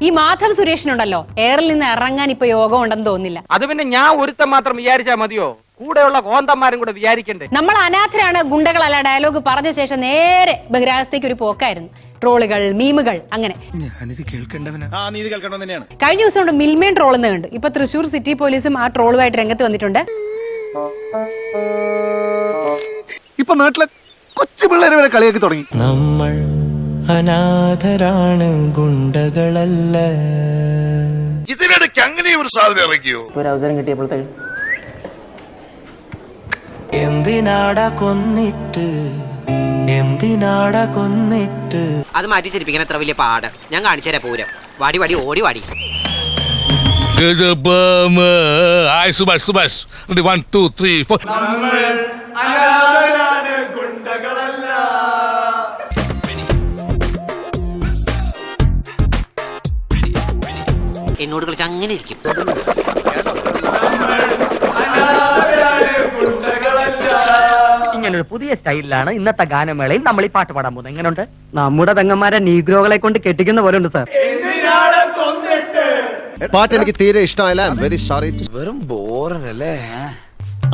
ഈ മാധവ് സുരേഷിനുണ്ടല്ലോ എയറിൽ നിന്ന് ഇറങ്ങാൻ ഇപ്പൊ യോഗം ഉണ്ടെന്ന് തോന്നുന്നില്ല. അത് പിന്നെ ഞാൻ ഒരുത്തം മാത്രം വിചാരിച്ചാ മതിയോ? കൂടെയുള്ള കോന്തന്മാരും കൂടെ വിചാരിക്കണ്ടേ? നമ്മൾ അനാഥരാണ്, ഗുണ്ടകളല്ല ഡയലോഗ് പറഞ്ഞ ശേഷം നേരെ ബഹിരാകാശത്തേക്ക് ഒരു പോക്കായിരുന്നു. ട്രോളുകൾ, മീമുകൾ, അങ്ങനെ. കഴിഞ്ഞ ദിവസം കൊണ്ട് മിൽമേൻ ട്രോളുന്ന കണ്ടു. ഇപ്പൊ തൃശൂർ സിറ്റി പോലീസും ആ ട്രോളുമായിട്ട് രംഗത്ത് വന്നിട്ടുണ്ട്. ഇപ്പൊ നാട്ടിലെ കൊച്ചു പിള്ളേരെ വരെ കളിയാക്കി തുടങ്ങി. നമ്മൾ അനാഥരാണ്, ഗുണ്ടകളല്ല. ഇതിനിടയ്ക്ക് അങ്ങനെ ഒരു സാധനം ഇറക്കിയോ? ഒരു അവസരം കിട്ടിയപ്പോഴത്തേക്ക് എന്തിനാടാ കൊന്നിട്ട്, എന്തിനാടാ കൊന്നിട്ട്. അത് മാറ്റി ചിരിപ്പിക്കാൻ എത്ര വലിയ പാട്. ഞാൻ കാണിച്ചു തരാം പൂരം. വാടി വാടി ഓടി വാടി. സുഭാഷ് സുഭാഷ് 1 2 3 4. എന്നോട് കളിച്ച് അങ്ങനെ ഇരിക്കും. ഇങ്ങനൊരു പുതിയ സ്റ്റൈലിലാണ് ഇന്നത്തെ ഗാനമേളയിൽ നമ്മൾ ഈ പാട്ട് പാടാൻ പോകുന്നത്. എങ്ങനെയുണ്ട്? നമ്മുടെ തെങ്ങന്മാരെ നീഗ്രോകളെ കൊണ്ട് കെട്ടിക്കുന്ന പോലെ ഉണ്ട് സാർ. പാട്ട് എനിക്ക് തീരെ ഇഷ്ടമായില്ല. Very sorry. വെറും ബോറനല്ലേ.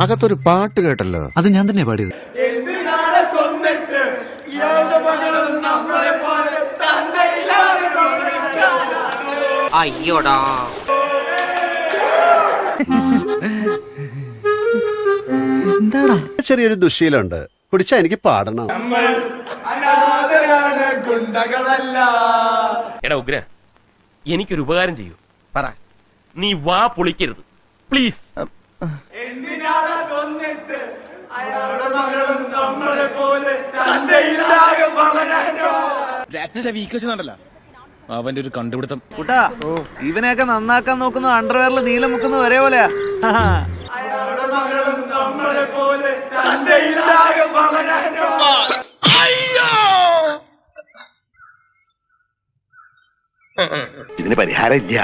അകത്തൊരു പാട്ട് കേട്ടല്ലോ, അത് ഞാൻ തന്നെ പാടിയത്. അയ്യോടാ, എന്താടാ? ചെറിയൊരു ദുശീലുണ്ട്, കുടിച്ചാ എനിക്ക് പാടണം. എടാ ഉഗ്ര, എനിക്കൊരു ഉപകാരം ചെയ്യൂ. പറ. നീ വാ പൊളിക്കരുത് പ്ലീസ്. അവന്റെ ഒരു കണ്ടുപിടുത്തം. കുട്ടാ, ഇവനെയൊക്കെ നന്നാക്കാൻ നോക്കുന്നു അണ്ടർവെയറിൽ നീലം മുക്കുന്ന ഒരേ പോലെയാ. ഇതിന് പരിഹാരം ഇല്ല.